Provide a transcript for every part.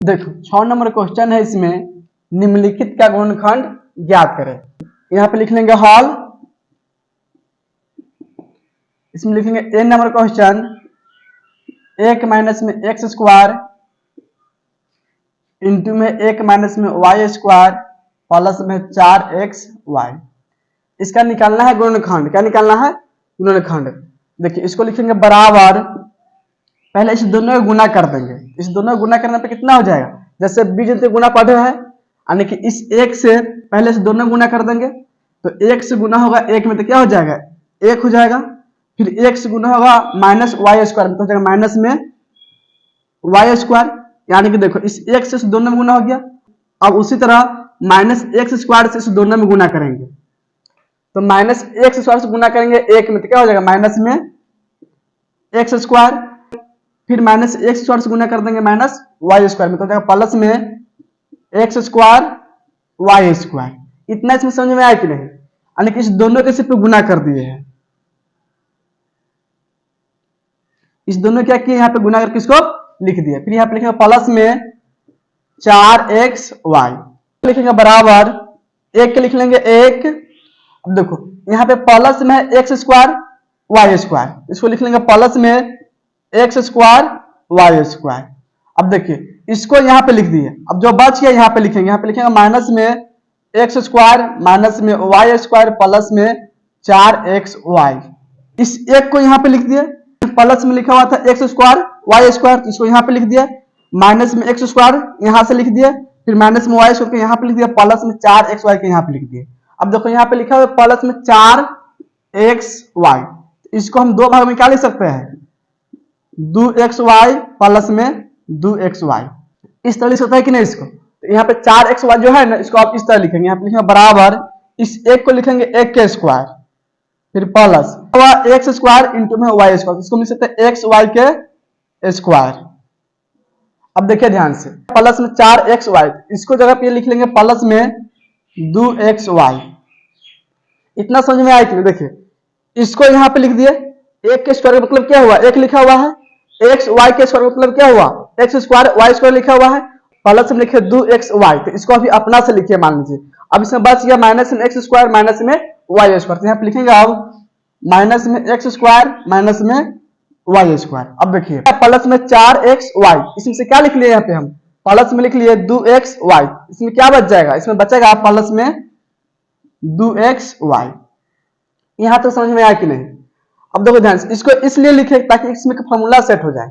देखो 6 number question है, इसमें निम्नलिखित का गुणनखंड ज्ञात करें। यहाँ पे लिख लेंगे हॉल, इसमें लिखेंगे ए नंबर क्वेश्चन 1 माइनस में एक्स स्क्वायर इंटू में 1 माइनस में वाई स्क्वायर प्लस में 4x वाई। इसका निकालना है गुणनखंड। क्या निकालना है? गुणनखंड। देखिए इसको लिखेंगे बराबर, पहले इस दोनों को गुना कर देंगे। इस दोनों को गुना करने पे कितना हो जाएगा? जैसे बीज जैसे गुना पढ़े है, यानी कि इस एक से पहले से दोनों गुना कर देंगे, तो एक से गुना होगा एक में तो क्या हो जाएगा? एक हो जाएगा। फिर एक से गुना होगा माइनस वाई स्क्वायर में तो हो जाएगा माइनस में वाई स्क्वायर, यानी कि देखो इस एक से दोनों में गुना हो गया। अब उसी तरह माइनस एक्स स्क्वायर से इस दोनों में गुना करेंगे, तो माइनस एक्स स्क्वायर से गुना करेंगे एक में तो क्या हो जाएगा? माइनस में एक्स स्क्वायर। फिर माइनस एक्स स्क्वायर से गुना कर देंगे माइनस वाई स्क्वायर में तो हो जाएगा प्लस में एक्स स्क्वायर वाई स्क्वायर। इतना इसमें समझ में आया कि नहीं? यानी कि इस दोनों के सिर्फ गुना कर दिए हैं। इस दोनों क्या किए? यहाँ पे गुना करके इसको लिख दिया। फिर यहाँ पे लिखेंगे प्लस में 4x वाई, लिखेंगे बराबर एक के लिख लेंगे एक। अब देखो यहाँ पे प्लस में एक्स स्क्वायर वाई स्क्वायर, इसको लिख लेंगे प्लस में एक्स स्क्वायर वाई स्क्वायर। अब देखिए इसको यहाँ पे लिख दिए। अब जो बच गया यहाँ पे लिखेंगे, यहाँ पे लिखेंगे माइनस में एक्स स्क्वायर माइनस में वाई स्क्वायर प्लस में 4x वाई। इस एक को यहाँ पे लिख दिए, प्लस में लिखा हुआ था एक्स स्क्वायर वाई स्क्वायर, इसको यहाँ पे लिख दिया। माइनस में एक्स स्क्वायर यहाँ से लिख दिया, फिर माइनस में वाई स्क्वायर यहाँ पे लिख दिया, प्लस में 4x वाई के यहाँ पे लिख दिए। अब देखो यहाँ पे लिखा हुआ प्लस में 4x वाई, इसको हम दो भाग में क्या लिख सकते हैं? 2x वाई प्लस में 2x वाई। इस तरह लिख सकता है कि नहीं इसको? तो यहाँ पे 4x वाई जो है ना, इसको आप इस तरह लिखेंगे। यहाँ पे लिखेंगे बराबर, इस एक को लिखेंगे एक के स्क्वायर, फिर प्लस एक्स स्क्वायर इंटू में वाई स्क्वायर, इसको लिख सकते हैं एक्स वाई के स्क्वायर। अब देखिए ध्यान से, प्लस में 4x वाई, इसको जगह पे लिख लेंगे प्लस में 2x वाई। इतना समझ में आया कि नहीं? देखिए इसको यहाँ पे लिख दिए, एक के स्क्वायर का मतलब क्या हुआ? एक लिखा हुआ है, एक्स वाई के स्क्वायर का मतलब क्या हुआ? एक्स स्क्वायर वाई स्क्वायर लिखा हुआ है, प्लस में लिखे 2x वाई, तो इसको अभी अपना से लिखिए मान लीजिए। अब इसमें बच गया माइनस में एक्स स्क्वायर माइनस में वाई स्क्वायर, तो यहाँ पे लिखेंगे अब माइनस में एक्स स्क्वायर माइनस में वाई स्क्वायर। अब देखिए प्लस में 4x वाई, इसमें से क्या लिख लिए? यहाँ पे हम प्लस में लिख लिए 2x वाई, इसमें क्या बच जाएगा? इसमें बचेगा प्लस में 2x वाई। यहां तक समझ में आया कि नहीं? अब देखो ध्यान से, इसको इसलिए लिखे ताकि इसमें फॉर्मूला सेट हो जाए।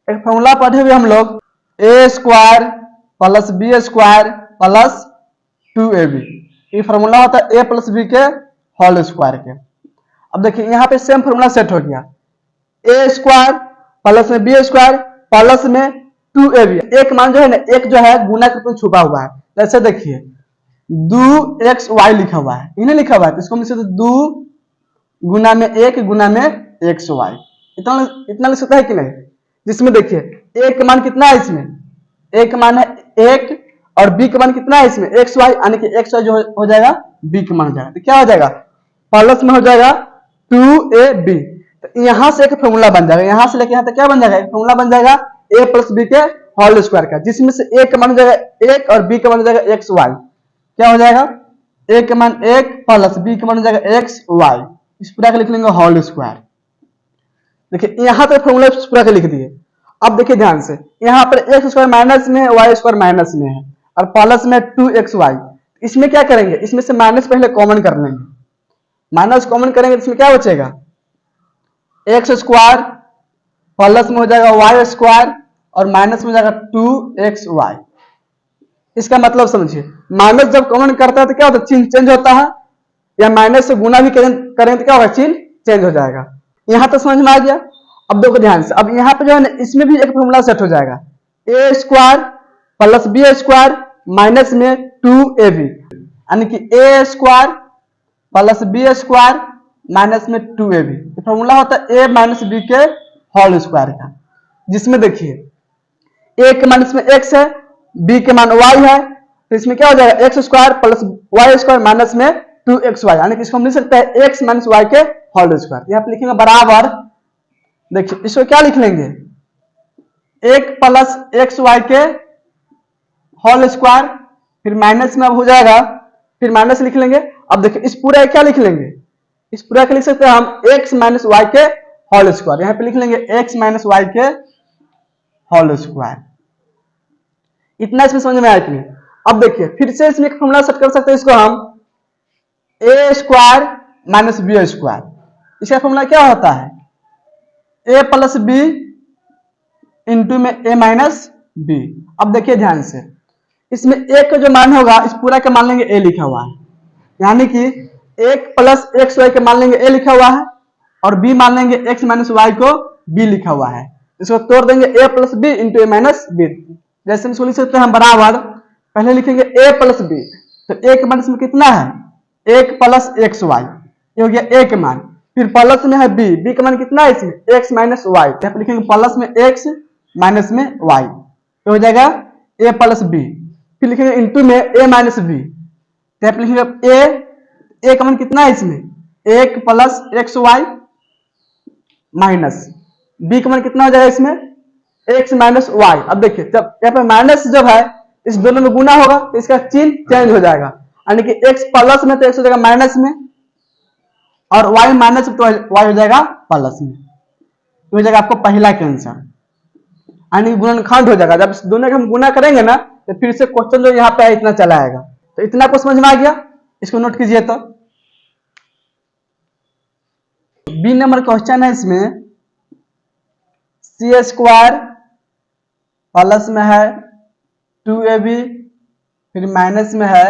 एक फॉर्मूला पढ़े हुए हम लोग, A square plus B square plus 2ab, ये फॉर्मूला होता है ए प्लस बी के होल स्क्वायर के। अब देखिए यहाँ पे सेम फॉर्मूला सेट हो गया, ए स्क्वायर प्लस में बी स्क्वायर प्लस में 2ab। एक मान जो है ना, एक जो है गुना के रूप में छुपा हुआ है। जैसे देखिए 2xy लिखा हुआ है, इन्हें लिखा हुआ है, तो इसको हम लिख सकते 2 गुना में 1 गुना में xy। इतना लिख सकता है कि नहीं? जिसमें देखिए a का मान कितना है? इसमें a का मान है 1 और b का मान कितना है? इसमें xy, यानी कि xy जो हो जाएगा b का मान हो जाएगा, तो क्या हो जाएगा? प्लस में हो जाएगा 2ab। तो यहां से एक फॉर्मूला बन जाएगा, यहां से लेके यहां तक क्या बन जाएगा? एक फॉर्मूला बन जाएगा a प्लस बी के होल स्क्वायर का, जिसमें से a का मान हो जाएगा 1 और b का मान हो जाएगा xy। क्या हो जाएगा? a का मान 1 प्लस b का मान हो जाएगा xy। इस पूरा का लिख लेंगे होल स्क्वायर। देखिए यहां तक फॉर्मूला पूरा का लिख दिए। अब देखिए ध्यान से, यहां पर एक्स स्क्वायर माइनस में है, वाई स्क्वायर माइनस में है और प्लस में 2xy। इसमें क्या करेंगे? इसमें से माइनस पहले कॉमन कर लेंगे। माइनस कॉमन करेंगे तो इसमें क्या बचेगा? एक्स स्क्वायर प्लस में हो जाएगा वाई स्क्वायर और माइनस में हो जाएगा 2xy। इसका मतलब समझिए, माइनस जब कॉमन करता है तो क्या होता है? चिन्ह चेंज होता है, या माइनस से गुना भी करें तो क्या होगा? चिन्ह चेंज हो जाएगा। यहां तक समझ में आ गया? अब देखो ध्यान से, अब यहाँ पे जो है ना, इसमें भी एक फॉर्मूला सेट हो जाएगा, A square plus B square minus में 2ab, यानी कि A square plus B square minus में 2ab। फॉर्मूला होता है a माइनस बी के होल स्क्वायर का, जिसमें देखिए a के मान इसमें x है, b के मान y है, तो इसमें क्या हो जाएगा? X square plus y square minus में 2xy, यानी कि इसको हम लिख सकते हैं x माइनस y के होल स्क्वायर। यहाँ पे लिखेंगे बराबर, देखिए इसको क्या लिख लेंगे? 1 प्लस एक्स वाई के होल स्क्वायर, फिर माइनस में अब हो जाएगा, फिर माइनस लिख लेंगे। अब देखिए इस पूरा क्या लिख लेंगे, इस पूरा क्या लिख सकते हैं हम, x माइनस वाई के होल स्क्वायर, यहाँ पे लिख लेंगे x माइनस वाई के होल स्क्वायर। इतना इसमें समझ में आया कि नहीं। अब देखिए फिर से इसमें एक फॉर्मूला सेट कर सकते हैं, इसको हम ए स्क्वायर माइनस बी स्क्वायर। इसका फॉर्मूला क्या होता है, ए प्लस बी इंटू में ए माइनस बी। अब देखिए ध्यान से, इसमें ए का जो मान होगा इस पूरा का मान लेंगे ए लिखा हुआ है, यानी कि एक प्लस एक्स वाई के मान लेंगे ए लिखा हुआ है, और बी मान लेंगे एक्स माइनस वाई को बी लिखा हुआ है। इसको तोड़ देंगे ए प्लस बी इंटू ए माइनस बी। जैसे इसको लिख सकते हैं हम बराबर, पहले लिखेंगे ए प्लस बी, तो ए के मान इसमें कितना है, एक प्लस एक्स वाई, ये हो गया ए के मान। फिर प्लस में है बी, बी का मान कितना है इसमें, एक्स माइनस वाई, यहाँ पे लिखेंगे प्लस में एक्स माइनस में वाई, ये हो जाएगा ए प्लस बी। फिर लिखेंगे इंटू में ए माइनस बी, यहाँ पे लिखेंगे ए का मान कितना है इसमें, एक plus x y minus B का मान कितना हो जाएगा इसमें, एक्स माइनस वाई। अब देखिए जब यहाँ पे माइनस जब है इस दोनों में गुना होगा तो इसका चिन्ह चेंज हो जाएगा, यानी कि एक्स प्लस में तो एक्स हो जाएगा माइनस में, और वाई माइनस तो वाई हो जाएगा प्लस में। तो हो जाएगा आपको पहला के आंसर, यानी गुणनखंड हो जाएगा। जब इस दोनों का हम गुना करेंगे ना तो फिर से क्वेश्चन जो यहाँ पे है इतना चला आएगा। तो इतना को समझ में आ गया, इसको नोट कीजिए। तो बी नंबर क्वेश्चन है, इसमें सी स्क्वायर प्लस में है 2ab, फिर माइनस में है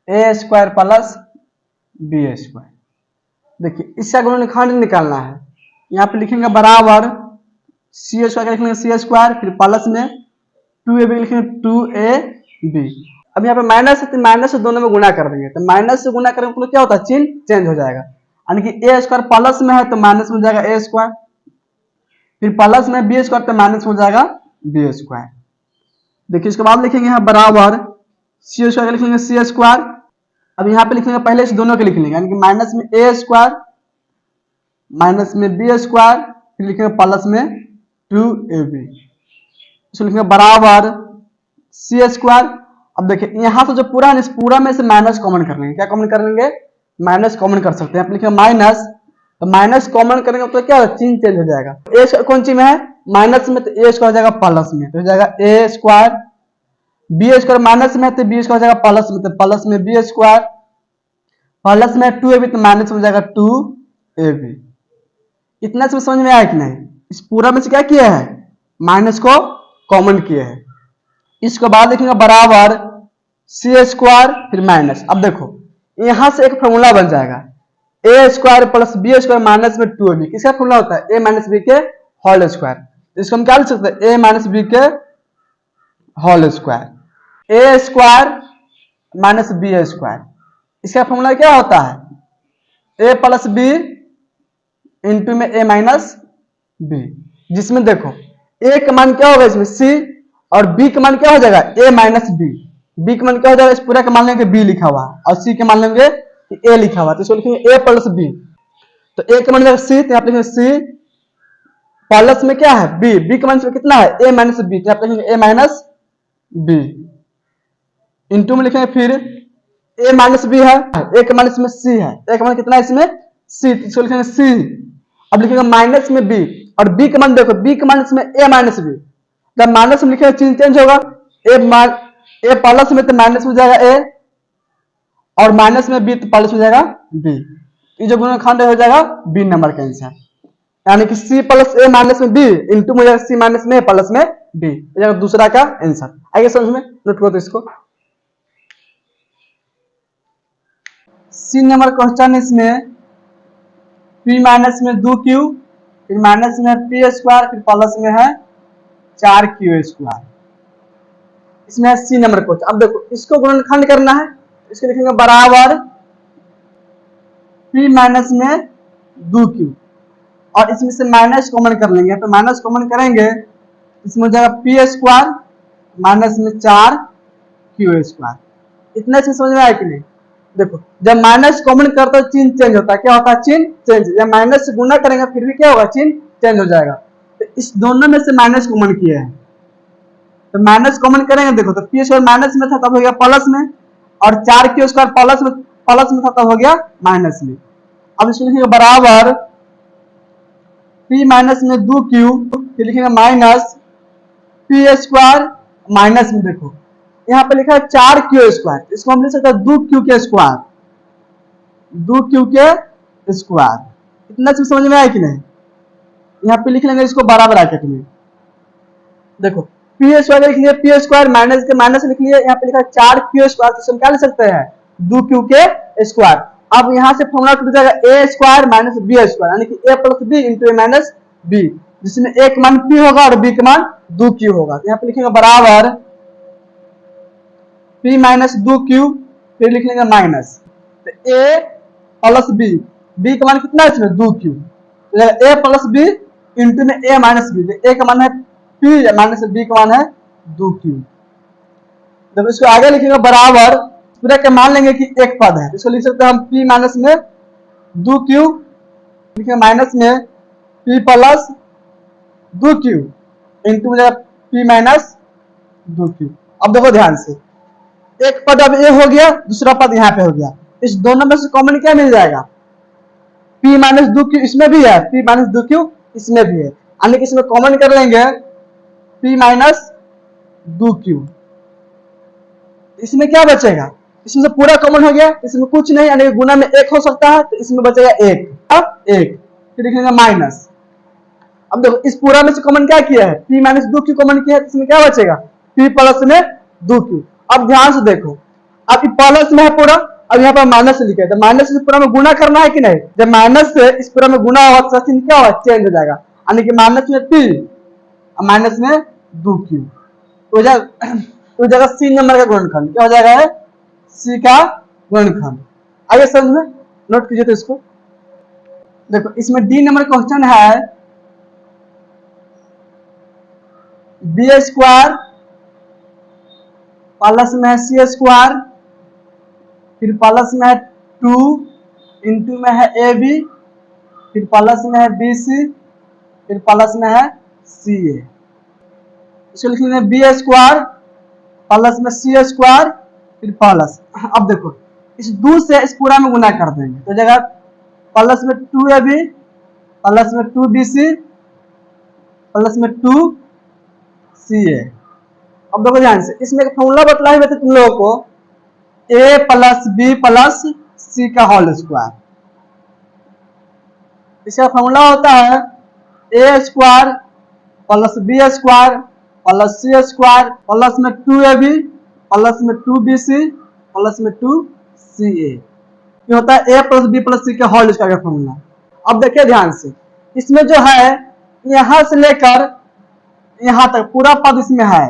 ए स्क्वायर प्लस बी स्क्वायर। देखिए इसका गुणनखंड निकालना है, यहाँ पे लिखेंगे बराबर सी स्क्वायर लिखेंगे सी स्क्वायर, फिर प्लस में 2ab लिखेंगे 2ab। अब यहाँ पे माइनस है तो माइनस से दोनों में गुना कर देंगे, तो माइनस से गुना करेंगे तो क्या होता है, चिन्ह चेंज हो जाएगा, यानी कि ए स्क्वायर प्लस में है तो माइनस में हो जाएगा ए स्क्वायर, फिर प्लस में बी स्क्वायर तो माइनस हो जाएगा बी स्क्वायर। देखिए इसके बाद लिखेंगे यहाँ बराबर सी स्क्वायर लिखेंगे सी स्क्वायर। अब यहाँ पे लिखेंगे पहले इस दोनों के लिख लेंगे, यानी कि माइनस में ए स्क्वायर माइनस में बी स्क्वायर, फिर लिखेंगे प्लस में 2ab, इसको लिखेंगे बराबर सी स्क्वायर। अब देखिए यहाँ से जो पूरा है इस पूरा में से माइनस कॉमन कर लेंगे, क्या कॉमन कर लेंगे, माइनस कॉमन कर सकते हैं। लिखेंगे माइनस, तो माइनस कॉमन करेंगे तो क्या चिन्ह चेंज हो जाएगा, ए स्क्वायर कौन सी में है माइनस में, तो ए स्क्वायर हो जाएगा प्लस में, तो हो जाएगा A square. B square minus में तो बी स्क्वायर हो जाएगा प्लस में, तो प्लस में बी स्क्वायर, प्लस में 2ab तो माइनस में हो जाएगा 2ab। इतना से समझ में आया कि नहीं। इस पूरा में से क्या किया है, माइनस को कॉमन किया है। इसके बाद लिखेंगे बराबर सी स्क्वायर फिर माइनस। अब देखो यहां से एक फॉर्मूला बन जाएगा, A square plus B square minus में 2ab। किसका फॉर्मूला होता है, ए माइनस बी के होल स्क्वायर। इसको हम क्या लिख सकते हैं, ए माइनस बी के whole square, A square minus B square. इसका फॉर्मूला क्या होता है, ए प्लस बी इंटू में ए माइनस बी, जिसमें देखो ए का मान क्या होगा इसमें सी, और बी का मान क्या हो जाएगा ए माइनस बी। बी का मान क्या हो जाएगा, इस पूरा का मान लेंगे बी लिखा हुआ, और सी के मान लेंगे ए लिखा हुआ, तो इसको लिखेंगे ए प्लस बी। तो ए का मान जाएगा सी, तो यहाँ लिखेंगे सी, प्लस में क्या है बी, बी का मान कितना है ए माइनस बी, तो यहाँ लिखेंगे ए माइनस बी, इंटू में लिखेंगे फिर ए माइनस बी है, ए का मान इसमें सी है, ए का मान कितना है इसमें सी, इसको लिखेंगे सी। अब लिखेंगे माइनस में बी, और बी का मान देखो बी का मान इसमें ए माइनस बी, जब माइनस में लिखेंगे चिन्ह चेंज होगा, ए प्लस में तो माइनस में जाएगा ए, और माइनस में बी तो प्लस हो जाएगा बी। ये जो गुणनखंड हो जाएगा बी नंबर का आंसर, यानी कि सी प्लस ए माइनस में बी इंटू में सी माइनस में प्लस में बी, दूसरा का आंसर। आइए समझ में, नोट करो तो इसको। सी नंबर क्वेश्चन इसमें पी माइनस में 2q, फिर माइनस में पी स्क्वायर, फिर प्लस में है 4q स्क्वायर। इसमें है सी नंबर क्वेश्चन। अब देखो इसको गुणनखंड करना है, इसको लिखेंगे बराबर पी माइनस में 2q, और इसमें से माइनस कॉमन कर लेंगे, तो माइनस कॉमन करेंगे इसमें हो जाएगा पी स्क्वायर माइनस में 4q स्क्वायर। इतना इसमें समझ में आया कि नहीं। देखो जब माइनस कॉमन करते हो चिन्ह चेंज होता है, क्या होता है चिन्ह चेंज, जब माइनस से गुना करेंगे फिर भी क्या होगा चिन्ह चेंज हो जाएगा। तो इस दोनों में से माइनस कॉमन किया है, तो माइनस कॉमन करेंगे, देखो तो पी स्क्वायर माइनस में था तब हो गया प्लस में, और 4 स्क्वायर प्लस में था तब हो गया माइनस में। अब इसको लिखेंगे बराबर पी माइनस में 2q, फिर लिखेंगे माइनस पी स्क्वायर माइनस में, देखो यहाँ पे लिखा है 4q स्क्वायर, इसको हम लिख सकते हैं 2q के स्क्वायर, 2q के स्क्वायर। इतना चीज समझ में आया कि नहीं? यहाँ पे लिख लेंगे इसको बराबर ब्रैकेट में, देखो पी स्क्वायर लिख लिया, पी स्क्वायर माइनस के माइनस लिख लिया, यहाँ पे लिखा है 4q स्क्वायर, तो हम क्या लिख सकते हैं 2q के स्क्वायर। अब यहाँ से फॉर्मूला टूट जाएगा A square minus B square, यानी कि ए प्लस बी इंटू ए माइनस बी, जिसमें एक मान पी होगा और बी का मान 2q होगा। तो यहाँ पे लिखेंगे बराबर p माइनस 2q, फिर लिख लेंगे माइनस तो a प्लस बी, बी का मान कितना है इसमें 2q, a plus B into में a माइनस बी, a का मान है p माइनस बी का मान है 2q। जब इसको आगे लिखेंगे बराबर पूरा के मान लेंगे कि एक पद है, इसको लिख सकते हैं हम p माइनस में 2q, लिखेंगे माइनस में p प्लस 2q इंटू में p माइनस 2q। अब देखो ध्यान से, एक पद अब ए हो गया, दूसरा पद यहाँ पे हो गया, इस दोनों में से कॉमन क्या मिल जाएगा p माइनस 2q, इसमें भी है p माइनस 2q, इसमें भी है, यानी कि इसमें कॉमन कर लेंगे p माइनस 2q। इसमें क्या बचेगा, इसमें से पूरा कॉमन हो गया, इसमें कुछ नहीं, यानी कि गुना में एक हो सकता है, तो इसमें बचेगा एक, अब एक, फिर लिखेंगे माइनस। अब देखो इस पूरा में से कॉमन क्या किया है, p माइनस 2q कॉमन किया है, इसमें क्या बचेगा p प्लस में 2q। अब ध्यान से देखो, अब प्लस में है पूरा, अब यहाँ पर माइनस लिखा है, तो माइनस से पूरा में गुना करना है कि नहीं, जब माइनस से इस पूरा में गुना होगा तो चिन्ह क्या होगा चेंज हो जाएगा, यानी कि माइनस में p और माइनस में 2q, तो जगह सी नंबर का गुणनखंड क्या हो जाएगा है सी का गुणनखंड। आइए समझ में, नोट कीजिए तो इसको, देखो इसमें डी नंबर क्वेश्चन है बी स्क्वायर प्लस में है सी स्क्वायर, फिर प्लस में है 2 इंटू में है ए बी, फिर प्लस में है बी सी, फिर प्लस में है सी ए। इसको लिख लेंगे बी स्क्वायर प्लस में सी स्क्वायर फिर प्लस। अब देखो इस 2 से इस पूरा में गुना कर देंगे, तो जगह प्लस में 2 ए बी प्लस में 2 बी सी प्लस में 2 सी ए। अब देखो ध्यान से, इसमें एक फॉर्मूला बतलाए हुए थे तुम लोगों को, a plus B plus C का होल स्क्वायर। इसका फॉर्मूला होता है a square plus B square plus C square plus में 2ab प्लस में 2bc प्लस में 2ca। ये होता है a plus B plus C का होल स्क्वायर का फॉर्मूला। अब देखिए ध्यान से, इसमें जो है यहां से लेकर यहां तक पूरा पद इसमें है,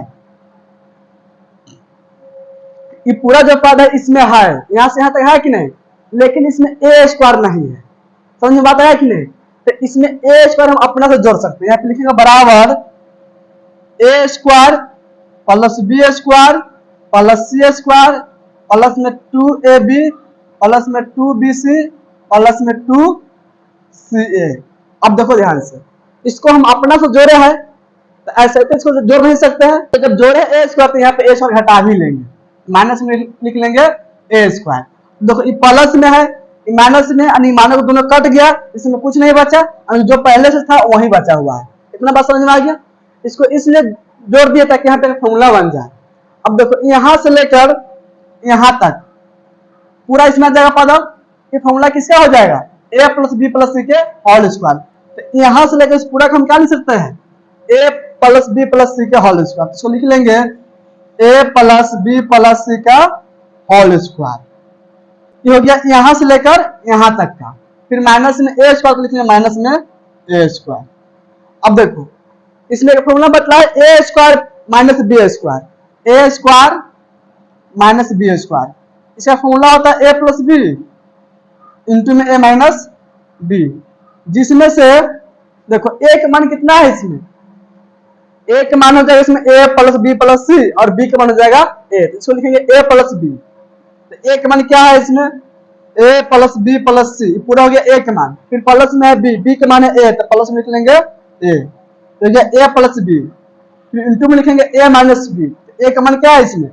ये पूरा जो पद है इसमें है, यहां से यहां तक है कि नहीं, लेकिन इसमें ए स्क्वायर नहीं है। समझ में बात आया कि नहीं? तो इसमें ए स्क्वायर हम अपना से जोड़ सकते हैं, यहाँ पे लिखेंगे बराबर A square plus B square plus C square plus में 2ab प्लस में 2bc प्लस में 2ca। अब देखो ध्यान से, इसको हम अपना से जोड़े हैं, तो ऐसे तो इसको जोड़ नहीं सकते हैं, तो जब जोड़े ए स्क्वायर तो यहाँ पे ए स्क्वायर हटा भी लेंगे, माइनस में लिख लेंगे ए स्क्वायर। देखो ये प्लस में है, ये माइनस में, यानी माइनस को दोनों कट गया, इसमें कुछ नहीं बचा, जो पहले से था वही बचा हुआ है। इतना बात समझ में आ गया? इसको इसलिए जोड़ दिया ताकि यहाँ पे फॉर्मूला बन जाए। अब देखो यहां से लेकर यहां तक पूरा इसमें आ जाएगा पद, ये फॉर्मूला किसका हो जाएगा a प्लस बी प्लस सी के होल स्क्वायर। तो यहां से लेकर इस पूरा को हम क्या लिख सकते हैं a प्लस बी प्लस सी के होल स्क्वायर। इसको लिख लेंगे a plus B plus C का होल स्क्वायर। ये हो गया यहां से लेकर यहां तक का, फिर माइनस में ए स्क्वायर को लिखेंगे माइनस में ए स्क्वायर। अब देखो इसमें फॉर्मूला बतलाए ए square minus B square, A square minus B square. इसका फॉर्मूला होता है ए प्लस बी इंटू में ए माइनस बी, जिसमें से देखो ए का मान कितना है, इसमें ए का मान हो जाएगा इसमें ए प्लस बी प्लस सी और बी का मान हो जाएगा ए, तो इसको लिखेंगे ए प्लस बी। तो ए का मान क्या है इसमें ए प्लस बी प्लस सी, पूरा हो गया ए का मान, फिर प्लस में है बी, बी का मान है ए, तो प्लस में लिख लेंगे ए, तो ए प्लस बी फिर इंटू में लिखेंगे ए माइनस बी। ए का मान क्या है इसमें,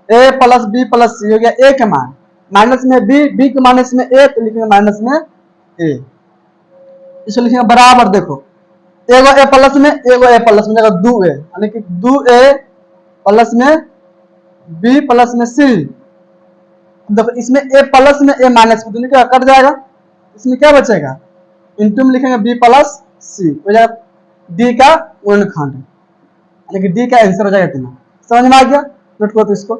ए प्लस बी प्लस सी हो गया ए का मान, माइनस में बी, बी के माइनस में ए, तो लिखेंगे माइनस में ए। इसको लिखेंगे बराबर, देखो एगो ए प्लस में एगो ए प्लस में, दो ए, यानी कि दो ए प्लस में बी प्लस में सी। देखो इसमें ए प्लस में ए माइनस में दोनों क्या कट जाएगा, इसमें क्या बचेगा, इंटू में लिखेंगे बी प्लस सी हो जाएगा डी का गुणनखंड, यानी कि डी का आंसर हो जाएगा इतना। समझ में आ गया, नोट करो तो इसको।